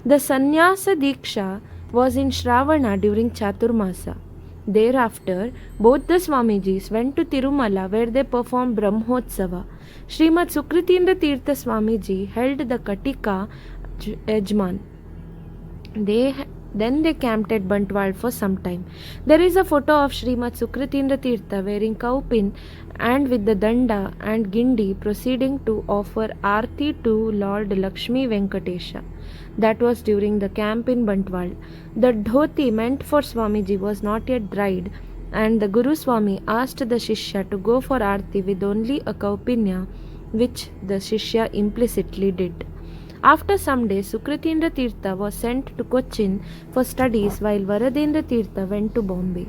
The sannyasa diksha was in Shravana during Chaturmasa. Thereafter, both the Swamijis went to Tirumala where they performed Brahmotsava. Srimad Sukritendra Tirtha Swamiji held the Katika Ejman. Then they camped at Bantwal for some time. There is a photo of Srimad Sukritendra Tirtha wearing kaupin and with the danda and gindi proceeding to offer arti to Lord Lakshmi Venkatesha. That was during the camp in Bantwal. The dhoti meant for Swamiji was not yet dried, and the Guru Swami asked the Shishya to go for arti with only a kaupinya, which the Shishya implicitly did. After some days, Sukritendra Tirtha was sent to Cochin for studies while Varadendra Tirtha went to Bombay.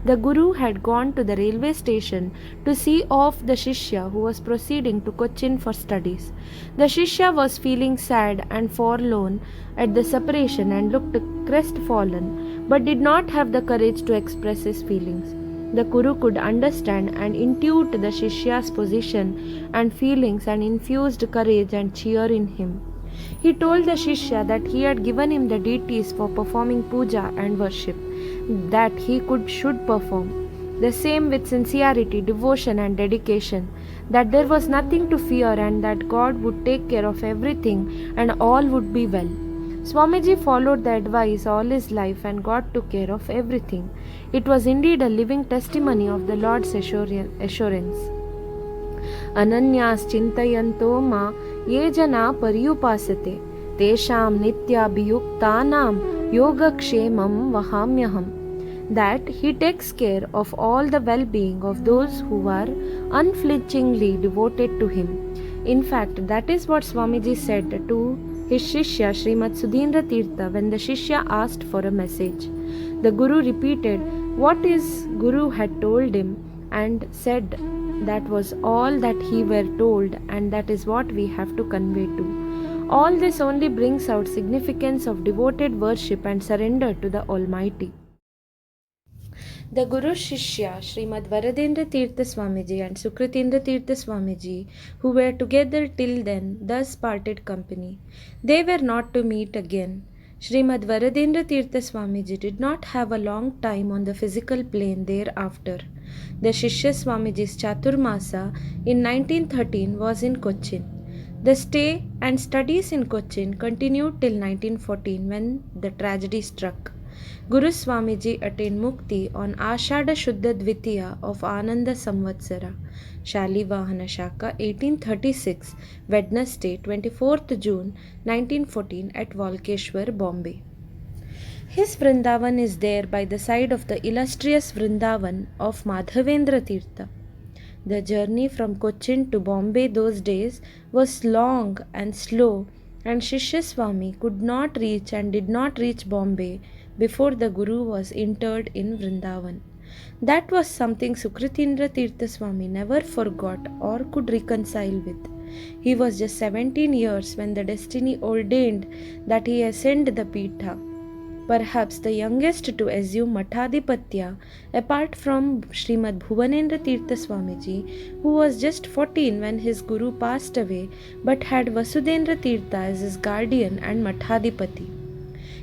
The Guru had gone to the railway station to see off the Shishya who was proceeding to Cochin for studies. The Shishya was feeling sad and forlorn at the separation and looked crestfallen, but did not have the courage to express his feelings. The Guru could understand and intuit the Shishya's position and feelings and infused courage and cheer in him. He told the Shishya that he had given him the deities for performing puja and worship, that he should perform the same with sincerity, devotion, and dedication, that there was nothing to fear and that God would take care of everything and all would be well. Swamiji followed the advice all his life and God took care of everything. It was indeed a living testimony of the Lord's assurance. Ananyas chintayanto ma ye jana paryupasate tesham nityabhiyuktanam yogakshemam vahamyaham. That he takes care of all the well-being of those who are unflinchingly devoted to him. In fact, that is what Swamiji said to his Shishya Srimad Sudhindra Tirtha when the Shishya asked for a message. The Guru repeated what his Guru had told him and said that was all that he were told, and that is what we have to convey to. All this only brings out significance of devoted worship and surrender to the Almighty. The Guru Shishya, Srimad Varadendra Tirtha Swamiji and Sukritendra Tirtha Swamiji, who were together till then, thus parted company. They were not to meet again. Srimad Varadendra Tirtha Swamiji did not have a long time on the physical plane thereafter. The Shishya Swamiji's Chaturmasa in 1913 was in Cochin. The stay and studies in Cochin continued till 1914 when the tragedy struck. Guru Swamiji attained Mukti on Ashada Shuddha Dvitiya of Ananda Samvatsara, Shalivahana Shaka 1836, Wednesday 24th June 1914 at Walkeshwar, Bombay. His Vrindavan is there by the side of the illustrious Vrindavan of Madhavendra Tirtha. The journey from Cochin to Bombay those days was long and slow, and Shishya Swami could not reach and did not reach Bombay before the Guru was interred in Vrindavan. That was something Sukritendra Tirtha Swami never forgot or could reconcile with. He was just 17 years when the destiny ordained that he ascend the Pitha. Perhaps the youngest to assume Mathadipatya, apart from Srimad Bhuvanendra Tirtha Swamiji, who was just 14 when his Guru passed away but had Vasudendra Tirtha as his guardian and Mathadipati.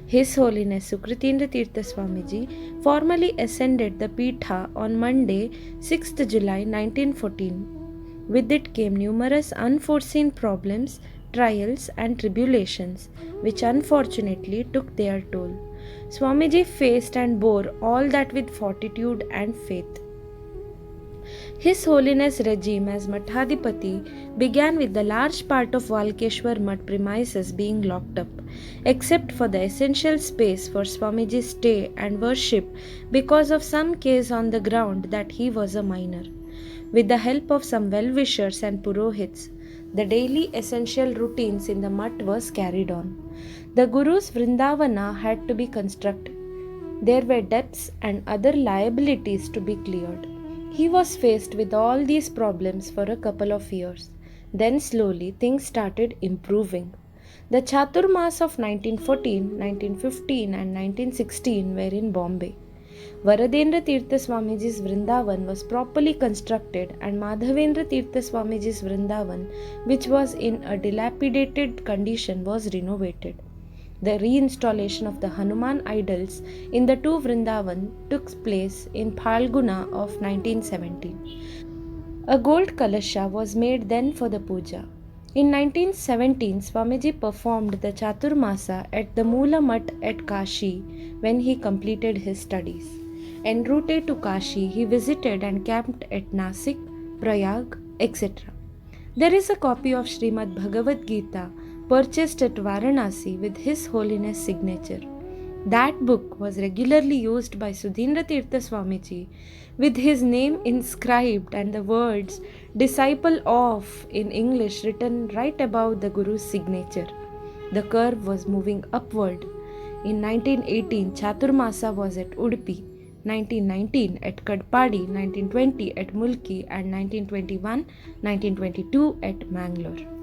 His Holiness Sukritendra Tirtha Swamiji formally ascended the Pitha on Monday, 6th July 1914. With it came numerous unforeseen problems, trials, and tribulations, which unfortunately took their toll. Swamiji faced and bore all that with fortitude and faith. His Holiness regime as Mathadipati began with the large part of Walkeshwar Mutt premises being locked up, except for the essential space for Swamiji's stay and worship because of some case on the ground that he was a minor. With the help of some well-wishers and purohits, the daily essential routines in the mutt was carried on. The Guru's Vrindavana had to be constructed. There were debts and other liabilities to be cleared. He was faced with all these problems for a couple of years. Then slowly things started improving. The Chaturmas of 1914, 1915 and 1916 were in Bombay. Varadendra Tirtha Swamiji's Vrindavan was properly constructed and Madhavendra Tirtha Swamiji's Vrindavan, which was in a dilapidated condition, was renovated. The reinstallation of the Hanuman idols in the two Vrindavan took place in Phalguna of 1917. A gold kalasha was made then for the puja. In 1917, Swamiji performed the Chaturmasa at the Moola Mutt at Kashi when he completed his studies. En route to Kashi, he visited and camped at Nasik, Prayag, etc. There is a copy of Srimad Bhagavad Gita purchased at Varanasi with His Holiness signature. That book was regularly used by Sudhindra Tirtha Swamiji with his name inscribed and the words Disciple of in English written right above the Guru's signature. The curve was moving upward. In 1918, Chaturmasa was at Udupi, 1919 at Kadpadi, 1920 at Mulki, and 1921-1922 at Mangalore.